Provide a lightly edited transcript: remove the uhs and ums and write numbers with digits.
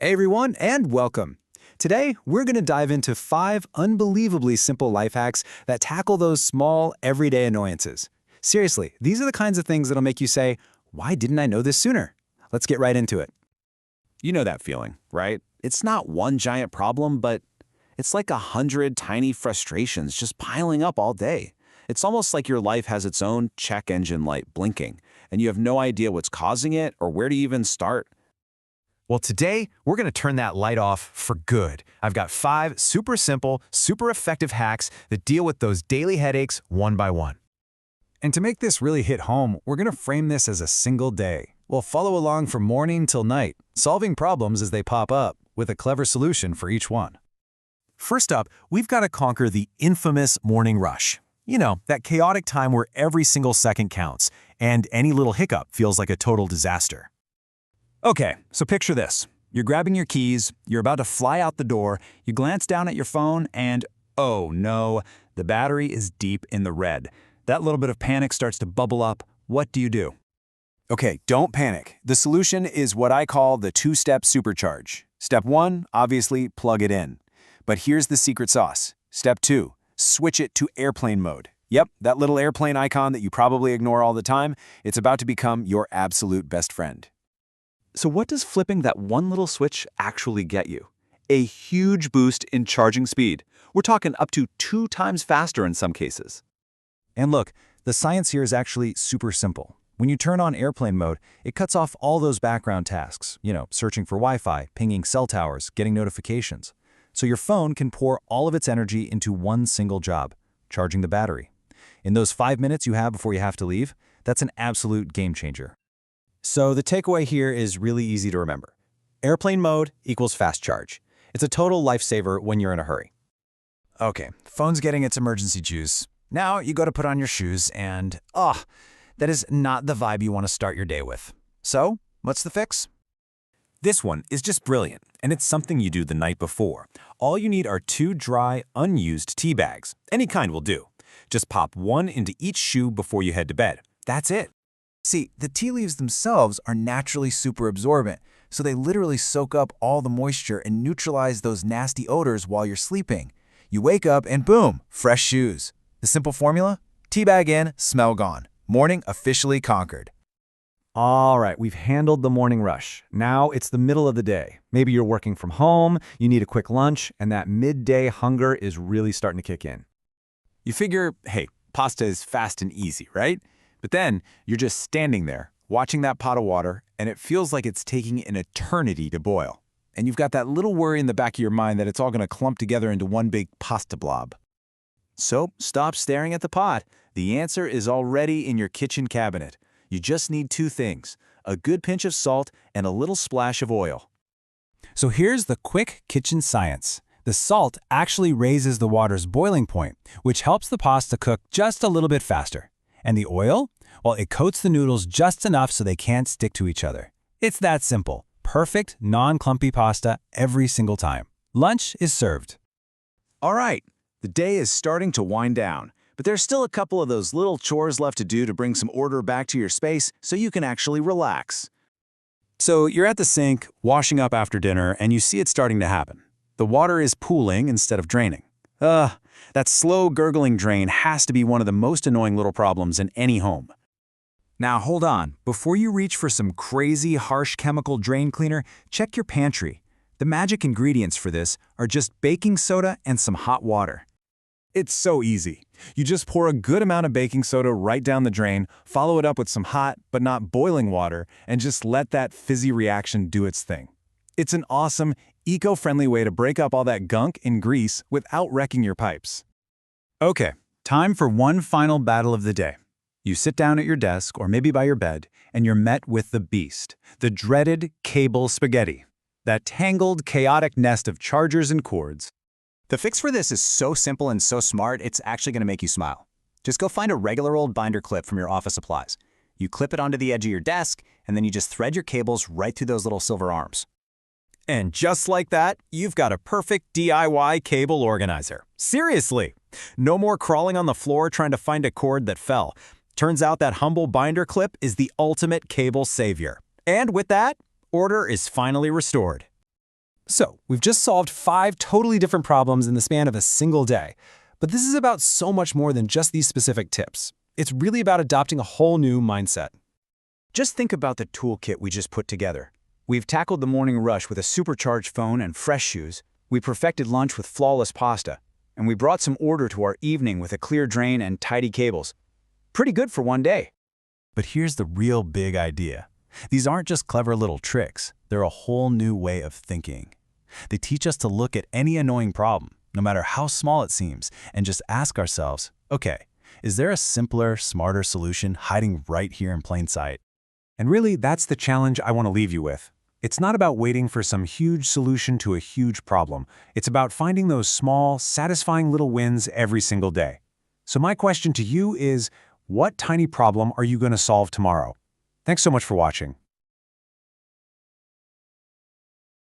Hey everyone, and welcome. Today, we're going to dive into 5 unbelievably simple life hacks that tackle those small, everyday annoyances. Seriously, these are the kinds of things that'll make you say, why didn't I know this sooner? Let's get right into it. You know that feeling, right? It's not one giant problem, but it's like 100 tiny frustrations just piling up all day. It's almost like your life has its own check engine light blinking, and you have no idea what's causing it or where to even start. Well, today, we're going to turn that light off for good. I've got 5 super simple, super effective hacks that deal with those daily headaches one by one. And to make this really hit home, we're going to frame this as a single day. We'll follow along from morning till night, solving problems as they pop up, with a clever solution for each one. First up, we've got to conquer the infamous morning rush. You know, that chaotic time where every single second counts, and any little hiccup feels like a total disaster. Okay, so picture this. You're grabbing your keys, you're about to fly out the door, you glance down at your phone, and oh no, the battery is deep in the red. That little bit of panic starts to bubble up. What do you do? Okay, don't panic. The solution is what I call the 2-step supercharge. Step 1, obviously, plug it in. But here's the secret sauce. Step 2, switch it to airplane mode. Yep, that little airplane icon that you probably ignore all the time, it's about to become your absolute best friend. So what does flipping that one little switch actually get you? A huge boost in charging speed. We're talking up to 2 times faster in some cases. And look, the science here is actually super simple. When you turn on airplane mode, it cuts off all those background tasks, searching for Wi-Fi, pinging cell towers, getting notifications. So your phone can pour all of its energy into one single job, charging the battery. In those 5 minutes you have before you have to leave, that's an absolute game changer. So the takeaway here is really easy to remember. Airplane mode equals fast charge. It's a total lifesaver when you're in a hurry. Okay, phone's getting its emergency juice. Now you go to put on your shoes and, that is not the vibe you want to start your day with. So, what's the fix? This one is just brilliant, and it's something you do the night before. All you need are 2 dry, unused tea bags. Any kind will do. Just pop one into each shoe before you head to bed. That's it. See, the tea leaves themselves are naturally super absorbent, so they literally soak up all the moisture and neutralize those nasty odors while you're sleeping. You wake up and boom, fresh shoes. The simple formula? Tea bag in, smell gone. Morning officially conquered. All right, we've handled the morning rush. Now it's the middle of the day. Maybe you're working from home, you need a quick lunch, and that midday hunger is really starting to kick in. You figure, hey, pasta is fast and easy, right? But then you're just standing there, watching that pot of water, and it feels like it's taking an eternity to boil. And you've got that little worry in the back of your mind that it's all going to clump together into one big pasta blob. So stop staring at the pot. The answer is already in your kitchen cabinet. You just need 2 things, a good pinch of salt and a little splash of oil. So here's the quick kitchen science. The salt actually raises the water's boiling point, which helps the pasta cook just a little bit faster. And the oil? Well, it coats the noodles just enough so they can't stick to each other. It's that simple. Perfect, non-clumpy pasta every single time. Lunch is served. All right, the day is starting to wind down, but there's still a couple of those little chores left to do to bring some order back to your space so you can actually relax. So you're at the sink, washing up after dinner, and you see it starting to happen. The water is pooling instead of draining. That slow gurgling drain has to be one of the most annoying little problems in any home. Now hold on. Before you reach for some crazy, harsh chemical drain cleaner, check your pantry. The magic ingredients for this are just baking soda and some hot water. It's so easy. You just pour a good amount of baking soda right down the drain, follow it up with some hot but not boiling water, and just let that fizzy reaction do its thing. It's an awesome, eco-friendly way to break up all that gunk and grease without wrecking your pipes. Okay, time for one final battle of the day. You sit down at your desk or maybe by your bed, and you're met with the beast, the dreaded cable spaghetti. That tangled, chaotic nest of chargers and cords. The fix for this is so simple and so smart, it's actually going to make you smile. Just go find a regular old binder clip from your office supplies. You clip it onto the edge of your desk, and then you just thread your cables right through those little silver arms. And just like that, you've got a perfect DIY cable organizer. Seriously! No more crawling on the floor trying to find a cord that fell. Turns out that humble binder clip is the ultimate cable savior. And with that, order is finally restored. So, we've just solved 5 totally different problems in the span of a single day. But this is about so much more than just these specific tips. It's really about adopting a whole new mindset. Just think about the toolkit we just put together. We've tackled the morning rush with a supercharged phone and fresh shoes. We perfected lunch with flawless pasta. And we brought some order to our evening with a clear drain and tidy cables. Pretty good for one day. But here's the real big idea. These aren't just clever little tricks. They're a whole new way of thinking. They teach us to look at any annoying problem, no matter how small it seems, and just ask ourselves, okay, is there a simpler, smarter solution hiding right here in plain sight? And really, that's the challenge I want to leave you with. It's not about waiting for some huge solution to a huge problem. It's about finding those small, satisfying little wins every single day. So my question to you is, what tiny problem are you going to solve tomorrow? Thanks so much for watching.